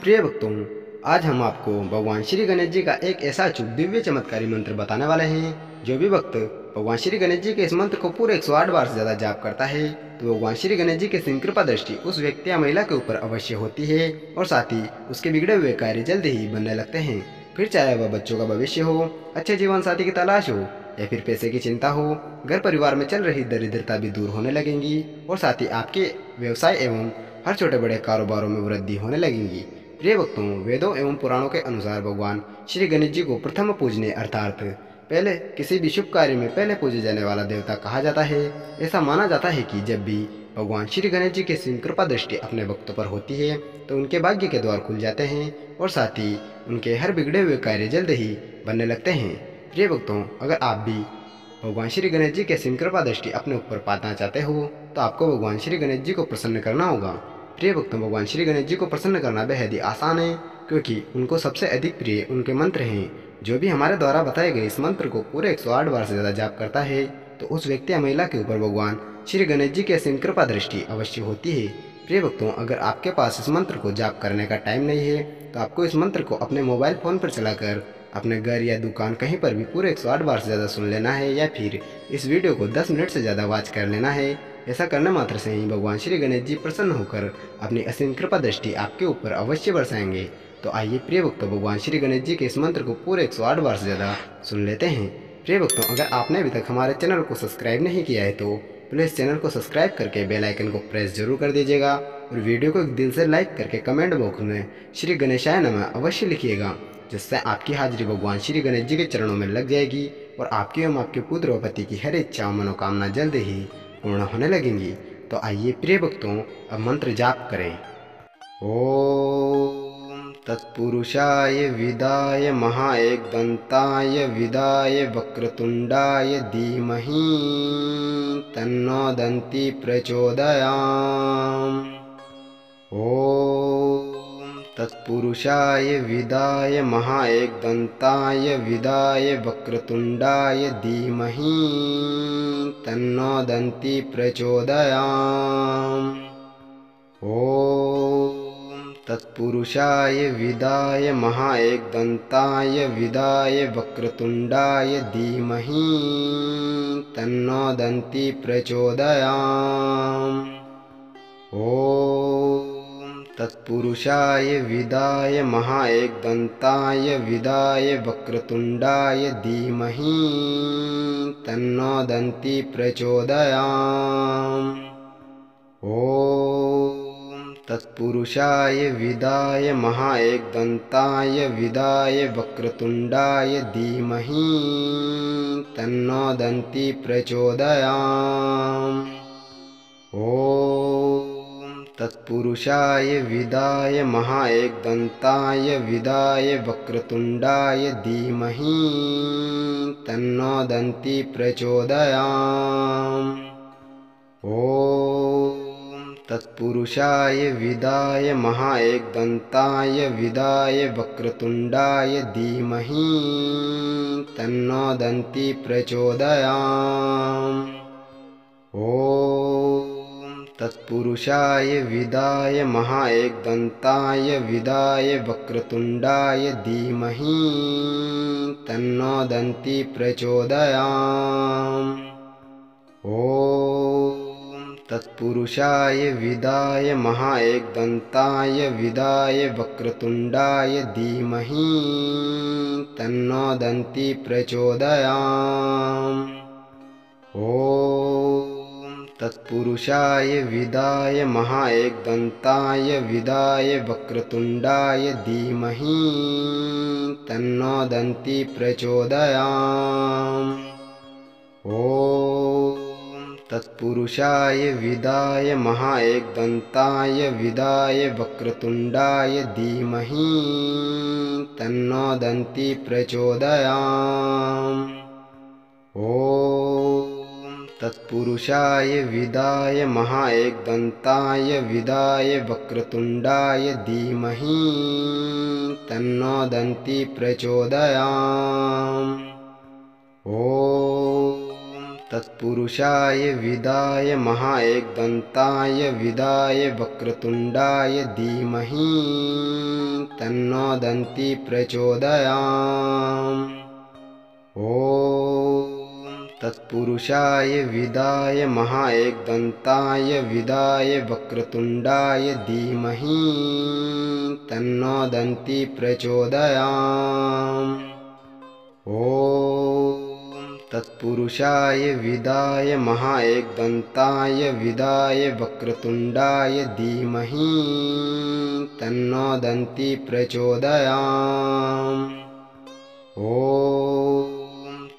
प्रिय भक्तों, आज हम आपको भगवान श्री गणेश जी का एक ऐसा अचूक दिव्य चमत्कारी मंत्र बताने वाले हैं। जो भी भक्त भगवान श्री गणेश जी के इस मंत्र को पूरे 108 बार से ज़्यादा जाप करता है तो भगवान श्री गणेश जी की सिंह कृपा दृष्टि उस व्यक्ति या महिला के ऊपर अवश्य होती है और साथ ही उसके बिगड़े हुए कार्य जल्द ही बनने लगते हैं। फिर चाहे वह बच्चों का भविष्य हो, अच्छे जीवन साथी की तलाश हो या फिर पैसे की चिंता हो, घर परिवार में चल रही दरिद्रता भी दूर होने लगेंगी और साथ ही आपके व्यवसाय एवं हर छोटे बड़े कारोबारों में वृद्धि होने लगेंगी। प्रिय भक्तों, वेदों एवं पुराणों के अनुसार भगवान श्री गणेश जी को प्रथम पूजने अर्थात पहले किसी भी शुभ कार्य में पहले पूजे जाने वाला देवता कहा जाता है। ऐसा माना जाता है कि जब भी भगवान श्री गणेश जी की सिंह कृपा दृष्टि अपने भक्तों पर होती है तो उनके भाग्य के द्वार खुल जाते हैं और साथ ही उनके हर बिगड़े हुए कार्य जल्द ही बनने लगते हैं। प्रिय भक्तों, अगर आप भी भगवान श्री गणेश जी के सिंह कृपा दृष्टि अपने ऊपर पाना चाहते हो तो आपको भगवान श्री गणेश जी को प्रसन्न करना होगा। प्रिय भक्तों, भगवान श्री गणेश जी को प्रसन्न करना बेहद ही आसान है क्योंकि उनको सबसे अधिक प्रिय उनके मंत्र हैं। जो भी हमारे द्वारा बताए गए इस मंत्र को पूरे 108 बार से ज़्यादा जाप करता है तो उस व्यक्ति या महिला के ऊपर भगवान श्री गणेश जी की असीम कृपा दृष्टि अवश्य होती है। प्रिय भक्तों, अगर आपके पास इस मंत्र को जाप करने का टाइम नहीं है तो आपको इस मंत्र को अपने मोबाइल फ़ोन पर चलाकर अपने घर या दुकान कहीं पर भी पूरे 108 बार से ज़्यादा सुन लेना है या फिर इस वीडियो को 10 मिनट से ज़्यादा वॉच कर लेना है। ऐसा करने मात्र से ही भगवान श्री गणेश जी प्रसन्न होकर अपनी असीम कृपा दृष्टि आपके ऊपर अवश्य बरसाएंगे। तो आइए प्रिय भक्तों, भगवान श्री गणेश जी के इस मंत्र को पूरे 108 बार से ज़्यादा सुन लेते हैं। प्रिय भक्तों, अगर आपने अभी तक हमारे चैनल को सब्सक्राइब नहीं किया है तो प्लीज़ चैनल को सब्सक्राइब करके बेल आइकन को प्रेस जरूर कर दीजिएगा और वीडियो को एक दिल से लाइक करके कमेंट बॉक्स में श्री गणेशाय नमः अवश्य लिखिएगा, जिससे आपकी हाजिरी भगवान श्री गणेश जी के चरणों में लग जाएगी और आपकी एवं आपके पुत्र व पति की हर इच्छा मनोकामना जल्द ही पूर्ण होने लगेंगी। तो आइए प्रिय भक्तों, अब मंत्र जाप करें। ओम तत्पुरुषाय विदाय महाएकदंताय विदाय वक्रतुंडाय धीमहि तन्नो दन्ति प्रचोदयाम्। ओम तत्पुरुषाय विदाय महाएकदंताय विदाय वक्रतुंडाय धीमहि तन्नो दन्ति प्रचोदयाम्। ओम तत्पुरुषाय विदाय महाएकदंताय विदाय वक्रतुंडाय धीमहि तन्नो दन्ति प्रचोदयाम्। ओम तत्पुरुषाय विदाय महाएकदंताय विदाय वक्रतुंडाय धीमहि तन्नो दन्ति प्रचोदयाम्। ओम तत्पुरुषाय विदाय महाएकदंताय विदाय वक्रतुंडाय धीमहि तन्नो दन्ति प्रचोदयाम्। ओम तत्पुरुषाय विदाय महाएकदंताय विदाय वक्रतुंडाय धीमहि तन्नो दन्ति प्रचोदयाम्। ओम तत्पुरुषाय विदाय महाएकदंताय विदाय वक्रतुंडाय धीमहि तन्नो दन्ति प्रचोदयाम्। ओम तत्पुरुषाय विदाय महाएकदंताय विदाय वक्रतुंडाय धीमहि तन्नो दन्ति प्रचोदयाम्। ओम तत्पुरुषाय विदाय महाएकदंताय विदाय वक्रतुंडाय धीमहि तन्नो दन्ति प्रचोदयाम्। ओम तत्पुरुषाय विदाय महाएकदंताय विदाय वक्रतुंडाय धीमहि तन्नो दन्ति प्रचोदयाम्। ओम तत्पुरुषाय विदाय महाएकदंताय विदाय वक्रतुंडाय धीमहि तन्नो दन्ति प्रचोदयाम्। ओम तत्पुरुषाय विदाय महाएकदंताय विदाय वक्रतुंडाय धीमहि तन्नो दन्ति प्रचोदयाम्। ओम तत्पुरुषाय विदाय महाएकदन्ताय विदाय वक्रतुण्डाय धीमहि तन्नो दन्ती प्रचोदयात्। ॐ तत्पुरुषाय विदाय महाएकदन्ताय विदाय वक्रतुण्डाय धीमहि तन्नो दन्ती प्रचोदयात्। ॐ तत्पुरुषाय विदाय महाएकदन्ताय विदाय वक्रतुण्डाय धीमहि तन्नो दन्ती प्रचोदयात्। ॐ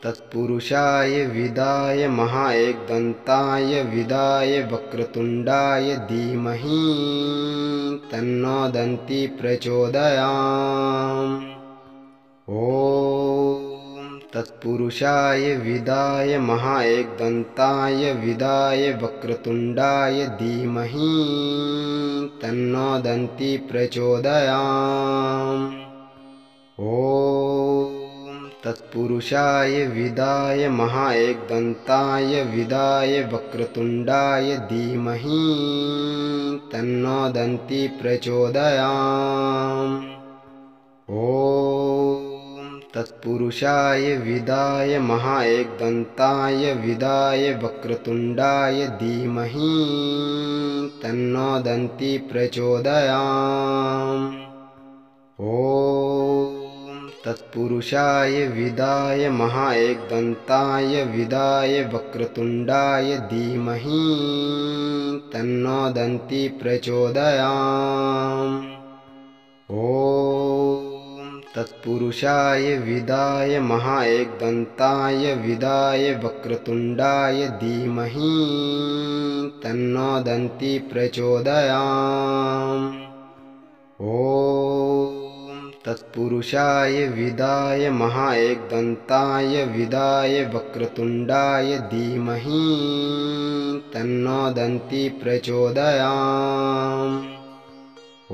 तत्पुरुषाय विदाय महाएकदन्ताय विदाय वक्रतुण्डाय धीमहि तन्नो दन्ती प्रचोदयात्। ॐ तत्पुरुषाय विदाय महाएकदन्ताय विदाय वक्रतुण्डाय धीमहि तन्नो दन्ती प्रचोदयात्। ॐ तत्पुरुषाय विदाय महाएकदन्ताय विदाय वक्रतुण्डाय धीमहि तन्नो दन्ती प्रचोदयात्। ॐ तत्पुरुषाय विदाय महाएकदन्ताय विदाय वक्रतुण्डाय धीमहि तन्नो दन्ती प्रचोदयात्। ॐ तत्पुरुषाय विदाय महाएकदन्ताय विदाय वक्रतुण्डाय धीमहि तन्नो दन्ती प्रचोदयात्। ॐ तत्पुरुषाय विदाय महाएकदन्ताय विदाय वक्रतुण्डाय धीमहि तन्नो दन्ती प्रचोदयात्। ॐ तत्पुरुषाय विदाय महाएकदन्ताय विदाय वक्रतुण्डाय धीमहि तन्नो दन्ती प्रचोदयात्। ॐ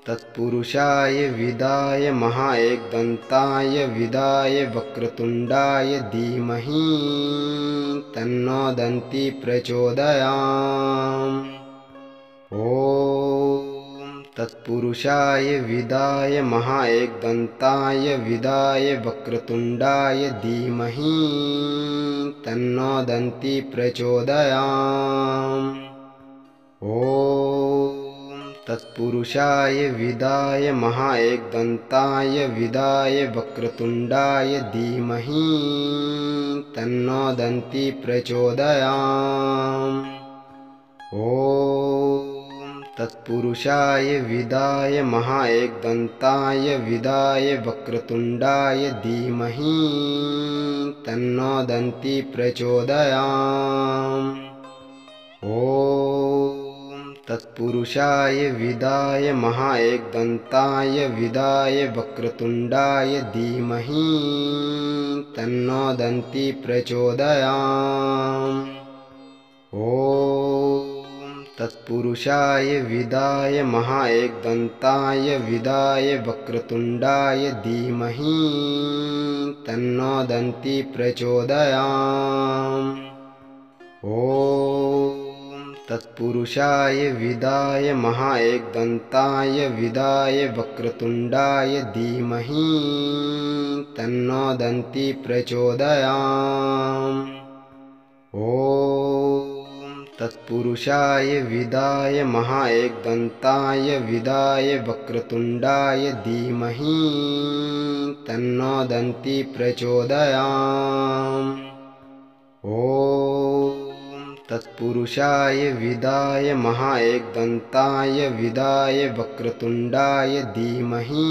तत्पुरुषाय विदाय महाएकदन्ताय विदाय वक्रतुण्डाय धीमहि तन्नो दन्ती प्रचोदयात्। ॐ तत्पुरुषाय विदाय महाएकदन्ताय विदाय वक्रतुण्डाय धीमहि तन्नो दन्ती प्रचोदयात्। ॐ तत्पुरुषाय विदाय महाएकदन्ताय विदाय वक्रतुण्डाय धीमहि तन्नो दन्ती प्रचोदयात्। ॐ तत्पुरुषाय विदाय महाएकदन्ताय विदाय वक्रतुण्डाय धीमहि तन्नो दन्ती प्रचोदयात्। ॐ तत्पुरुषाय विदाय महाएकदन्ताय विदाय वक्रतुण्डाय धीमहि तन्नो दन्ती प्रचोदयात्। ॐ तत्पुरुषाय विदाय महाएकदन्ताय विदाय वक्रतुण्डाय धीमहि तन्नो दन्ती प्रचोदयात्। ॐ तत्पुरुषाय विदाय महाएकदन्ताय विदाय वक्रतुण्डाय धीमहि तन्नो दन्ती प्रचोदयात्। ॐ तत्पुरुषाय विदाय महाएकदन्ताय विदाय वक्रतुण्डाय धीमहि तन्नो दन्ती प्रचोदयात्। ॐ तत्पुरुषाय विदाय महाएकदन्ताय विदाय वक्रतुण्डाय धीमहि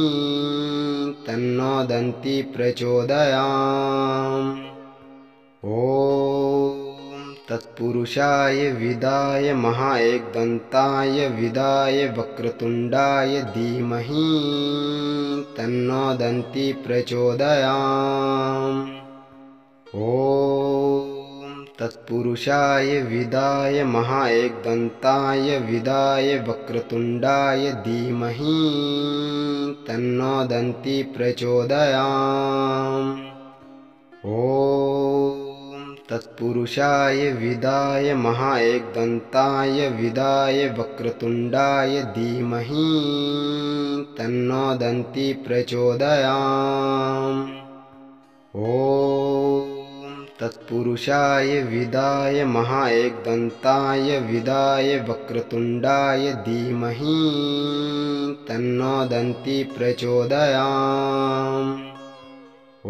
तन्नो दन्ती प्रचोदयात्। ॐ तत्पुरुषाय विदाय महाएकदन्ताय विदाय वक्रतुण्डाय धीमहि तन्नो दन्ती प्रचोदयात्। ॐ तत्पुरुषाय विदाय महाएकदन्ताय विदाय वक्रतुण्डाय धीमहि तन्नो दन्ती प्रचोदयात्। ॐ तत्पुरुषाय विदाय महाएकदन्ताय विदाय वक्रतुण्डाय धीमहि तन्नो दन्ती प्रचोदयात्। ॐ तत्पुरुषाय विदाय महाएकदन्ताय विदाय वक्रतुण्डाय धीमहि तन्नो दन्ती प्रचोदयात्। ॐ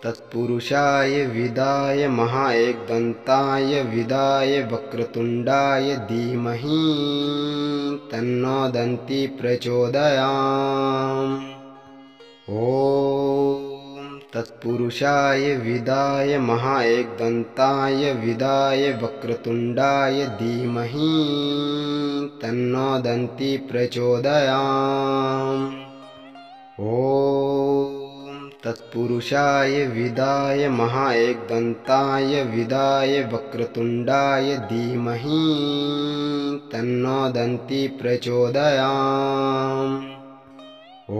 तत्पुरुषाय विदाय महाएकदन्ताय विदाय वक्रतुण्डाय धीमहि तन्नो दन्ती प्रचोदयात्। ॐ तत्पुरुषाय विदाय महाएकदन्ताय विदाय वक्रतुण्डाय धीमहि तन्नो दन्ती प्रचोदयात्। ॐ तत्पुरुषाय विदाय महाएकदन्ताय विदाय वक्रतुण्डाय धीमहि तन्नो दन्ती प्रचोदयात्। ॐ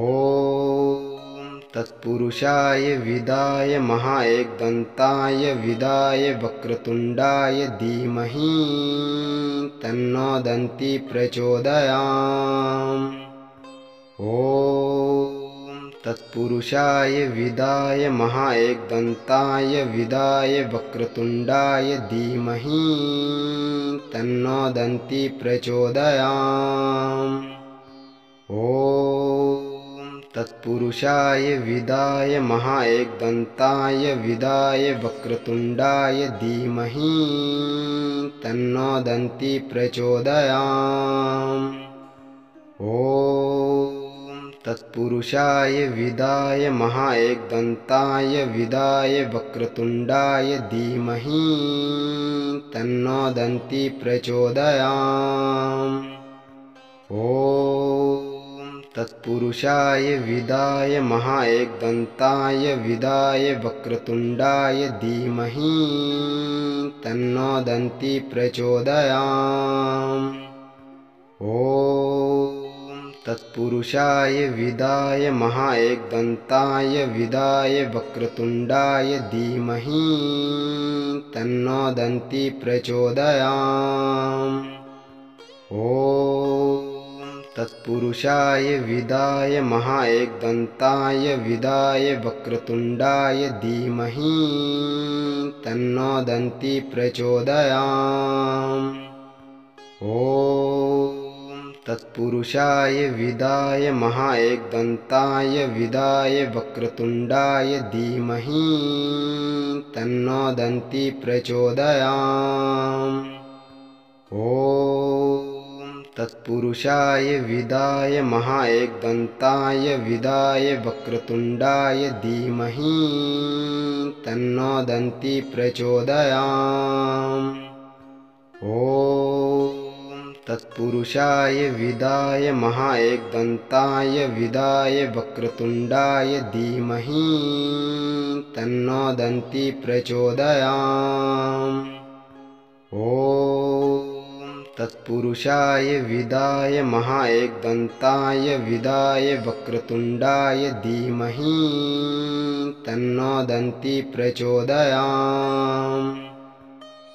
तत्पुरुषाय विदाय महाएकदन्ताय विदाय वक्रतुण्डाय धीमहि तन्नो दन्ती प्रचोदयात्। ॐ तत्पुरुषाय विदाय महाएकदन्ताय विदाय वक्रतुण्डाय धीमहि तन्नो दन्ती प्रचोदयात्। ॐ तत्पुरुषाय विदाय महाएकदन्ताय विदाय वक्रतुण्डाय धीमहि तन्नो दन्ती प्रचोदयात्। ॐ तत्पुरुषाय विदाय महाएकदन्ताय विदाय वक्रतुण्डाय धीमहि तन्नो दन्ती प्रचोदयात्। ॐ तत्पुरुषाय विदाय महाएकदन्ताय विदाय वक्रतुण्डाय धीमहि तन्नो दन्ती प्रचोदयात्। ॐ तत्पुरुषाय विदाय महाएकदन्ताय विदाय वक्रतुण्डाय धीमहि तन्नो दन्ती प्रचोदयात्। ॐ तत्पुरुषाय विदाय महाएकदन्ताय विदाय वक्रतुण्डाय धीमहि तन्नो दन्ती प्रचोदयात्। ॐ तत्पुरुषाय विदाय महाएकदन्ताय विदाय वक्रतुण्डाय धीमहि तन्नो दन्ती प्रचोदयात्। ॐ तत्पुरुषाय विदाय महाएकदन्ताय विदाय वक्रतुण्डाय धीमहि तन्नो दन्ती प्रचोदयात्। ॐ तत्पुरुषाय विदाय महाएकदन्ताय विदाय वक्रतुण्डाय धीमहि तन्नो दन्ती प्रचोदयात्। ॐ तत्पुरुषाय विदाय महाएकदन्ताय विदाय वक्रतुण्डाय धीमहि तन्नो दन्ती प्रचोदयात्।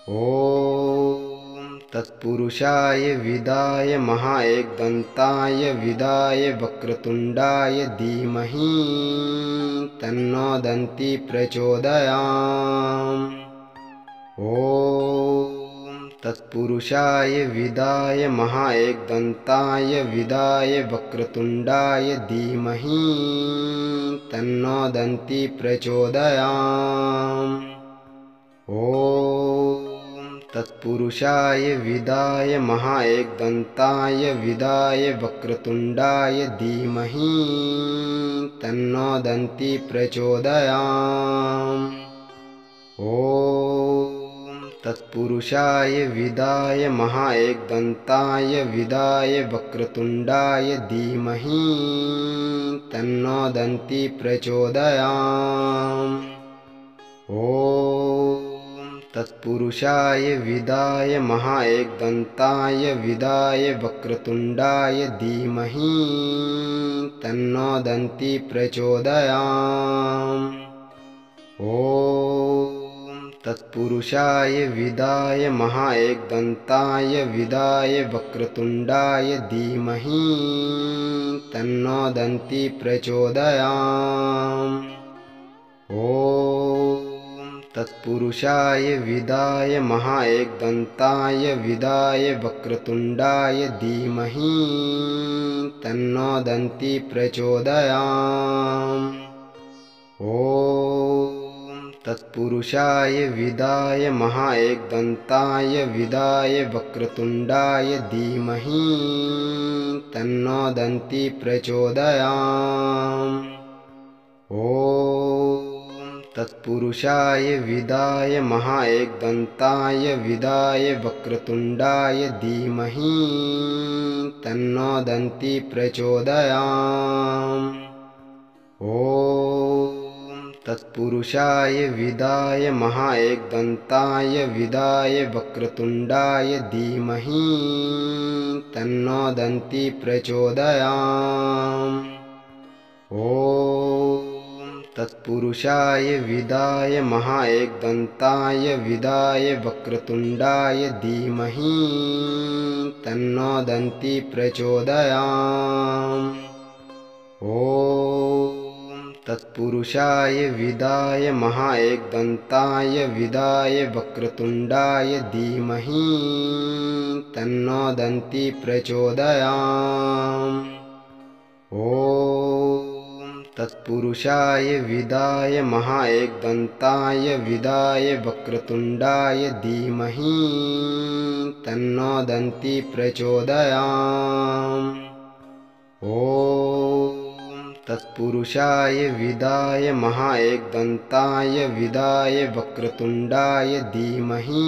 ॐ तत्पुरुषाय विदाय महाएकदन्ताय विदाय वक्रतुण्डाय धीमहि तन्नो दन्ती प्रचोदयात्। ॐ तत्पुरुषाय विदाय महाएकदन्ताय विदाय वक्रतुण्डाय धीमहि तन्नो दन्ती प्रचोदयात्। ॐ तत्पुरुषाय विदाय महाएकदन्ताय विदाय वक्रतुण्डाय धीमहि तन्नो दन्ती प्रचोदयात्। ॐ तत्पुरुषाय विदाय महाएकदन्ताय विदाय वक्रतुण्डाय धीमहि तन्नो दन्ती प्रचोदयात्। ॐ तत्पुरुषाय विदाय महाएकदन्ताय विदाय वक्रतुण्डाय धीमहि तन्नो दन्ती प्रचोदयात्। ॐ तत्पुरुषाय विदाय महाएकदन्ताय विदाय वक्रतुण्डाय धीमहि तन्नो दन्ती प्रचोदयात्। ॐ तत्पुरुषाय विदाय महाएकदन्ताय विदाय वक्रतुण्डाय धीमहि तन्नो दन्ती प्रचोदयात्। ॐ तत्पुरुषाय विदाय महाएकदन्ताय विदाय वक्रतुण्डाय धीमहि तन्नो दन्ती प्रचोदयात्। ॐ तत्पुरुषाय विदाय महाएकदन्ताय विदाय वक्रतुण्डाय धीमहि तन्नो दन्ती प्रचोदयात्। ॐ तत्पुरुषाय विदाय महाएकदन्ताय विदाय वक्रतुण्डाय धीमहि तन्नो दन्ती प्रचोदयात्। ॐ तत्पुरुषाय विदाय महाएकदन्ताय विदाय वक्रतुण्डाय धीमहि तन्नो दन्ती प्रचोदयात्। ॐ तत्पुरुषाय विदाय महाएकदन्ताय विदाय वक्रतुण्डाय धीमहि तन्नो दन्ती प्रचोदयात्। ॐ तत्पुरुषाय विदाय महाएकदन्ताय विदाय वक्रतुण्डाय धीमहि तन्नो दन्ती प्रचोदयात्। ॐ तत्पुरुषाय विदाय महाएकदन्ताय विदाय वक्रतुण्डाय धीमहि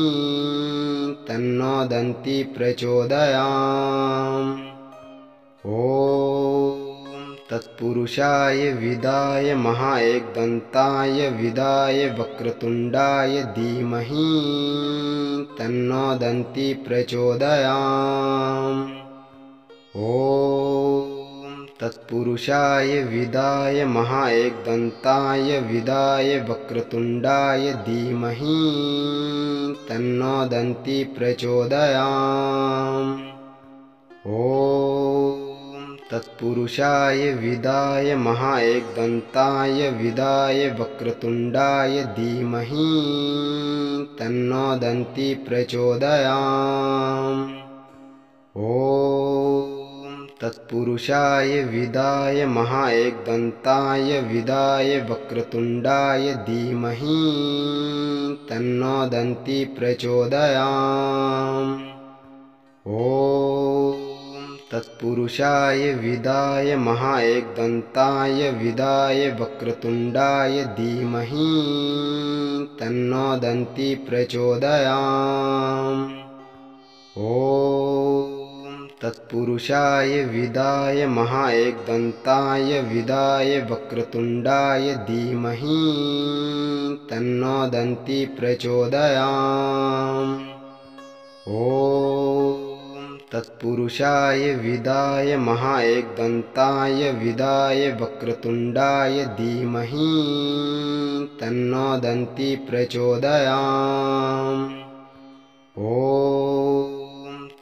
तन्नो दन्ती प्रचोदयात्। ॐ तत्पुरुषाय विदाय महाएकदन्ताय विदाय वक्रतुण्डाय धीमहि तन्नो दन्ती प्रचोदयात्। ॐ तत्पुरुषाय विदाय महाएकदन्ताय विदाय वक्रतुण्डाय धीमहि तन्नो दन्ती प्रचोदयात्। ॐ तत्पुरुषाय विदाय महाएकदन्ताय विदाय वक्रतुण्डाय धीमहि तन्नो दन्ती प्रचोदयात्। ॐ तत्पुरुषाय विदाय महाएकदन्ताय विदाय वक्रतुण्डाय धीमहि तन्नो दन्ती प्रचोदयात्। ॐ तत्पुरुषाय विदाय महाएकदन्ताय विदाय वक्रतुण्डाय धीमहि तन्नो दन्ती प्रचोदयात्। ॐ तत्पुरुषाय विदाय महाएकदन्ताय विदाय वक्रतुण्डाय धीमहि तन्नो दन्ती प्रचोदयात्। ॐ तत्पुरुषाय विदाय महाएकदन्ताय विदाय वक्रतुण्डाय धीमहि तन्नो दन्ती प्रचोदयात्। ॐ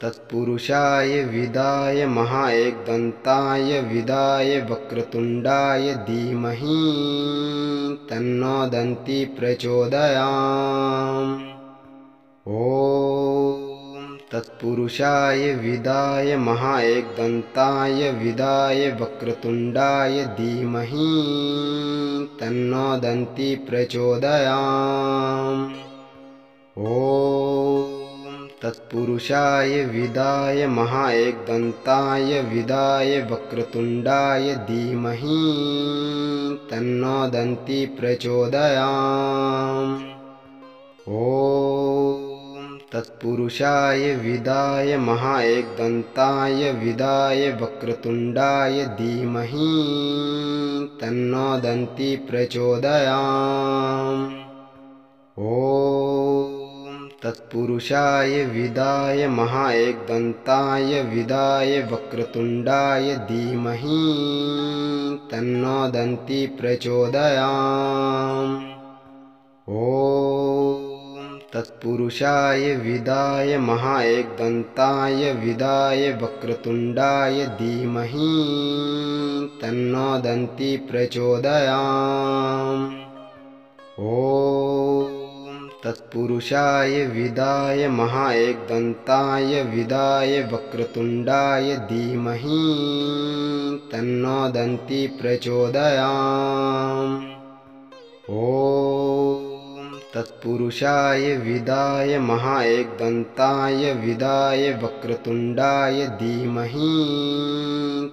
तत्पुरुषाय विदाय महाएकदन्ताय विदाय वक्रतुण्डाय धीमहि तन्नो दन्ती प्रचोदयात्। ॐ तत्पुरुषाय विदाय महाएकदन्ताय विदाय वक्रतुण्डाय धीमहि तन्नो दन्ती प्रचोदयात्। ॐ तत्पुरुषाय विदाय महाएकदन्ताय विदाय वक्रतुण्डाय धीमहि तन्नो दन्ती प्रचोदयात्। ॐ तत्पुरुषाय विदाय महाएकदन्ताय विदाय वक्रतुण्डाय धीमहि तन्नो दन्ती प्रचोदयात्। ॐ तत्पुरुषाय विदाय महाएकदन्ताय विदाय वक्रतुण्डाय धीमहि तन्नो दन्ती प्रचोदयात्। ॐ तत्पुरुषाय विदाय महाएकदन्ताय विदाय वक्रतुण्डाय धीमहि तन्नो दन्ती प्रचोदयात्। ॐ तत्पुरुषाय विदाय महाएकदन्ताय विदाय वक्रतुण्डाय धीमहि तन्नो दन्ती प्रचोदयात्। ॐ तत्पुरुषाय विदाय महाएकदन्ताय विदाय वक्रतुण्डाय धीमहि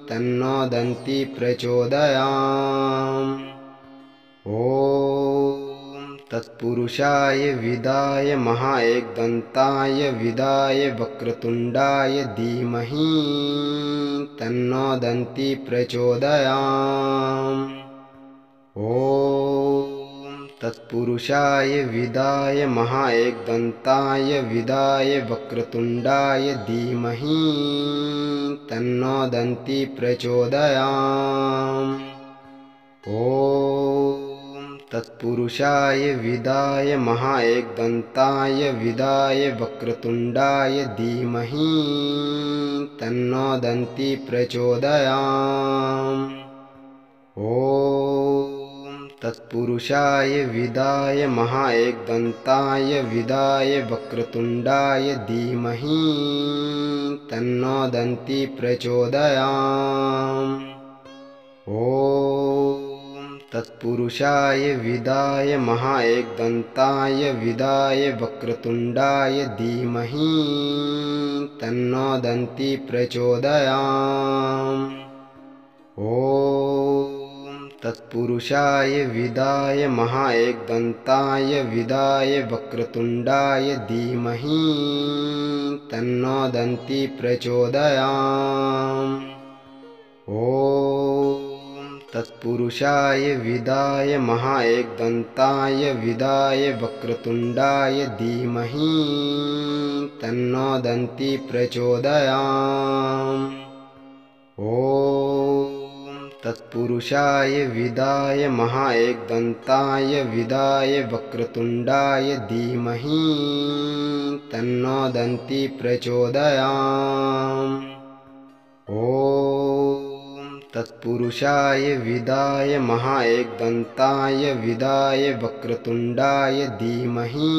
तन्नो दन्ती प्रचोदयात्। ॐ तत्पुरुषाय विदाय महाएकदन्ताय विदाय वक्रतुण्डाय धीमहि तन्नो दन्ती प्रचोदयात्। ॐ तत्पुरुषाय विदाय महाएकदन्ताय विदाय वक्रतुण्डाय धीमहि तन्नो दन्ती प्रचोदयात्। ॐ तत्पुरुषाय विदाय महाएकदन्ताय विदाय वक्रतुण्डाय धीमहि तन्नो दन्ती प्रचोदयात्। ॐ तत्पुरुषाय विदाय महाएकदन्ताय विदाय वक्रतुण्डाय धीमहि तन्नो दन्ती प्रचोदयात्। ॐ तत्पुरुषाय विदाय महाएकदन्ताय विदाय वक्रतुण्डाय धीमहि तन्नो दन्ती प्रचोदयात्। ॐ तत्पुरुषाय विदाय महाएकदन्ताय विदाय वक्रतुण्डाय धीमहि तन्नो दन्ती प्रचोदयात्। ॐ तत्पुरुषाय विदाय महाएकदन्ताय विदाय वक्रतुण्डाय धीमहि तन्नो दन्ती प्रचोदयात्। ॐ तत्पुरुषाय विदाय महाएकदन्ताय विदाय वक्रतुण्डाय धीमहि तन्नो दन्ती प्रचोदयात्। ॐ तत्पुरुषाय विदाय महाएकदन्ताय विदाय वक्रतुण्डाय धीमहि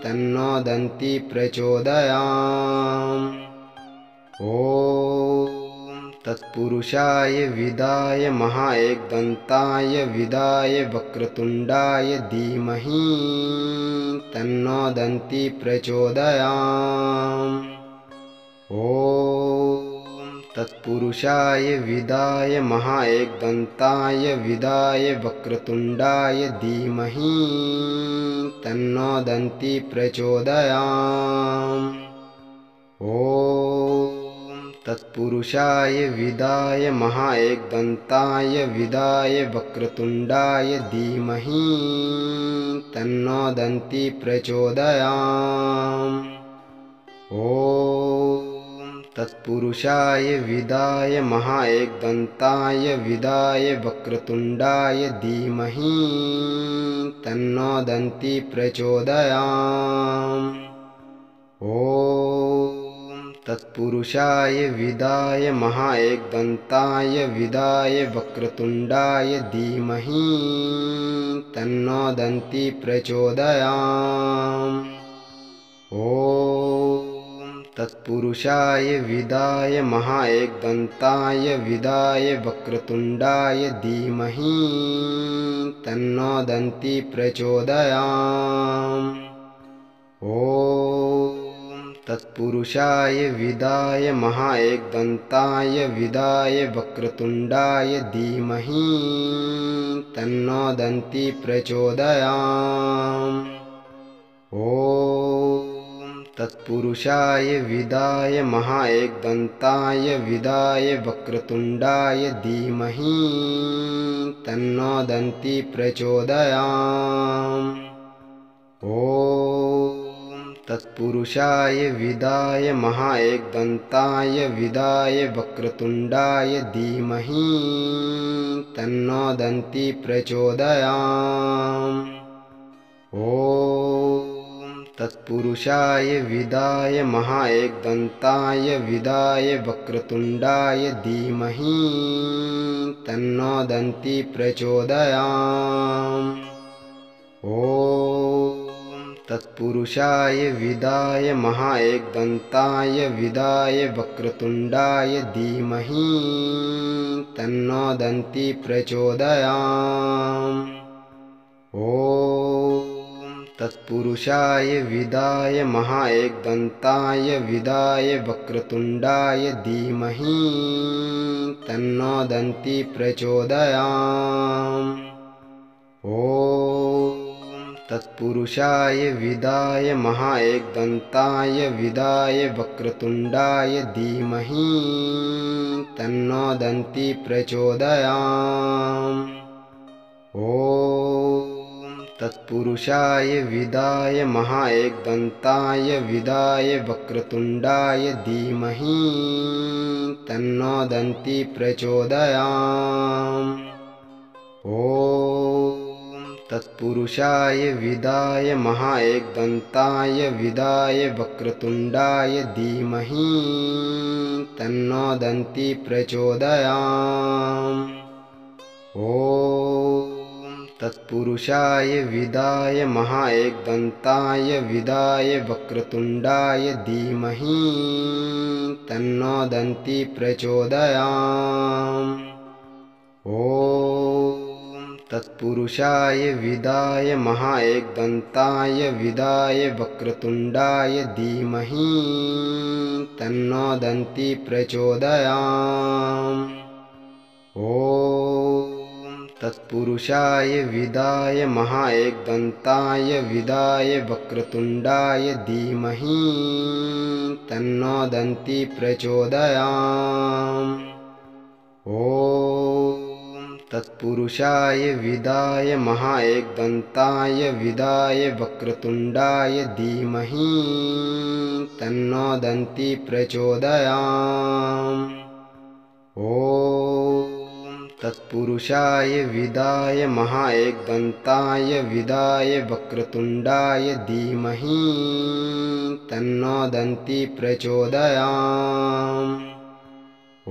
तन्नो दन्ती प्रचोदयात्। ॐ तत्पुरुषाय विदाय महाएकदन्ताय विदाय वक्रतुण्डाय धीमहि तन्नो दन्ती प्रचोदयात्। ॐ तत्पुरुषाय विदाय महाएकदन्ताय विदाय वक्रतुण्डाय धीमहि तन्नो दन्ती प्रचोदयात्। ॐ तत्पुरुषाय विदाय महाएकदन्ताय विदाय वक्रतुण्डाय धीमहि तन्नो दन्ती प्रचोदयात्। ॐ तत्पुरुषाय विदाय महाएकदन्ताय विदाय वक्रतुण्डाय धीमहि तन्नो दन्ती प्रचोदयात्। ॐ तत्पुरुषाय विदाय महाएकदन्ताय विदाय वक्रतुण्डाय धीमहि तन्नो दन्ती प्रचोदयात्। ॐ तत्पुरुषाय विदाय महाएकदन्ताय विदाय वक्रतुण्डाय धीमहि तन्नो दन्ती प्रचोदयात्। ॐ तत्पुरुषाय विदाय महाएकदन्ताय विदाय वक्रतुण्डाय धीमहि तन्नो दन्ती प्रचोदयात्। ॐ तत्पुरुषाय विदाय महाएकदन्ताय विदाय वक्रतुण्डाय धीमहि तन्नो दन्ती प्रचोदयात्। ॐ तत्पुरुषाय विदाय महाएकदन्ताय विदाय वक्रतुण्डाय धीमहि तन्नो दन्ती प्रचोदयात्। ॐ तत्पुरुषाय विदाय महाएकदन्ताय विदाय वक्रतुण्डाय धीमहि तन्नो दन्ती प्रचोदयात्। ॐ तत्पुरुषाय विदाय महाएकदन्ताय विदाय वक्रतुण्डाय धीमहि तन्नो दन्ती प्रचोदयात्। ॐ तत्पुरुषाय विदाय महाएकदन्ताय विदाय वक्रतुण्डाय धीमहि तन्नो दन्ती प्रचोदयात्। ॐ तत्पुरुषाय विदाय महाएकदन्ताय विदाय वक्रतुण्डाय धीमहि तन्नो दन्ती प्रचोदयात्। ॐ तत्पुरुषाय विदाय महाएकदन्ताय विदाय वक्रतुण्डाय धीमहि तन्नो दन्ती प्रचोदयात्। ॐ तत्पुरुषाय विदाय महाएकदन्ताय विदाय वक्रतुण्डाय धीमहि तन्नो दन्ती प्रचोदयात्। ॐ तत्पुरुषाय विदाय महाएकदन्ताय विदाय वक्रतुण्डाय धीमहि तन्नो दन्ती प्रचोदयात्। ॐ तत्पुरुषाय विदाय महाएकदन्ताय विदाय वक्रतुण्डाय धीमहि तन्नो दन्ती प्रचोदयात्। ॐ तत्पुरुषाय विदाय महाएकदन्ताय विदाय वक्रतुण्डाय धीमहि तन्नो दन्ती प्रचोदयात्। ॐ तत्पुरुषाय विदाय महाएकदन्ताय विदाय वक्रतुण्डाय धीमहि तन्नो दन्ती प्रचोदयात्। ॐ तत्पुरुषाय विदाय महाएकदन्ताय विदाय वक्रतुण्डाय धीमहि तन्नो दन्ती प्रचोदयात्। ॐ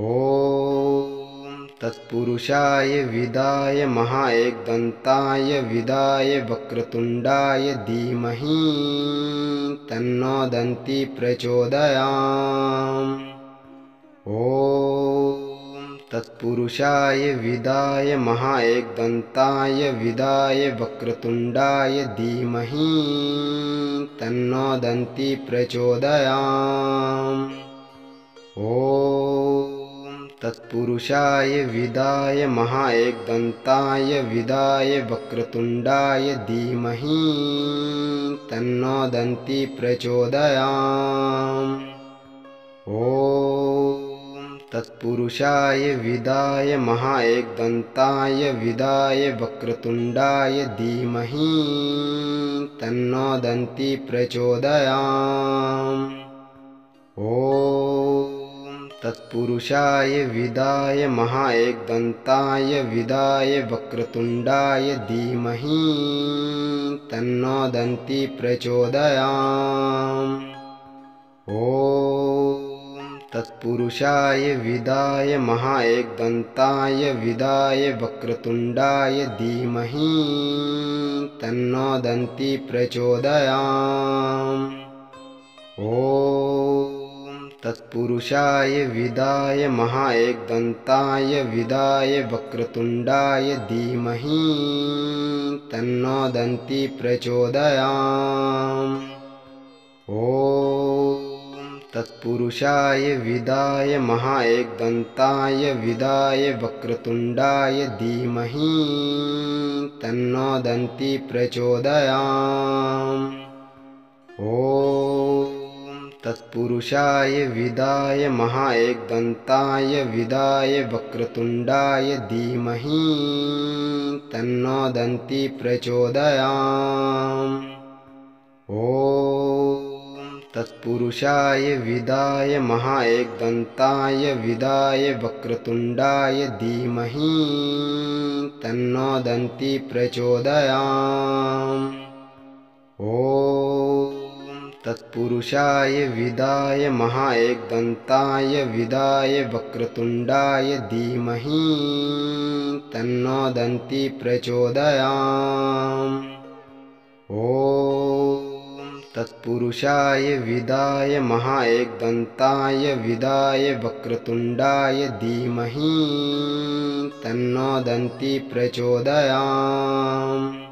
तत्पुरुषाय विदाय महाएकदन्ताय विदाय वक्रतुण्डाय धीमहि तन्नो दन्ती प्रचोदयात्। ॐ तत्पुरुषाय विदाय महाएकदन्ताय विदाय वक्रतुण्डाय धीमहि तन्नो दन्ती प्रचोदयात्। ॐ तत्पुरुषाय विदाय महाएकदन्ताय विदाय वक्रतुण्डाय धीमहि तन्नो दन्ती प्रचोदयात्। ॐ तत्पुरुषाय विदाय महाएकदन्ताय विदाय वक्रतुण्डाय धीमहि तन्नो दन्ती प्रचोदयात्। ॐ तत्पुरुषाय विदाय महाएकदन्ताय विदाय वक्रतुण्डाय धीमहि तन्नो दन्ती प्रचोदयात्। ॐ तत्पुरुषाय विदाय महाएकदन्ताय विदाय वक्रतुण्डाय धीमहि तन्नो दन्ती प्रचोदयात्। ॐ तत्पुरुषाय विदाय महाएकदन्ताय विदाय वक्रतुण्डाय धीमहि तन्नो दन्ती प्रचोदयात्। ॐ तत्पुरुषाय विदाय महाएकदन्ताय विदाय वक्रतुण्डाय धीमहि तन्नो दन्ती प्रचोदयात्। ॐ तत्पुरुषाय विदाय महाएकदन्ताय विदाय वक्रतुण्डाय धीमहि तन्नो दन्ती प्रचोदयात्। ॐ तत्पुरुषाय विदाय महाएकदन्ताय विदाय वक्रतुण्डाय धीमहि तन्नो दन्ती प्रचोदयात्। ॐ तत्पुरुषाय विदाय महाएकदन्ताय विदाय वक्रतुण्डाय धीमहि तन्नो दन्ती प्रचोदयात्। ॐ तत्पुरुषाय विदाय महाएकदन्ताय विदाय वक्रतुण्डाय धीमहि तन्नो दन्ती प्रचोदयात्।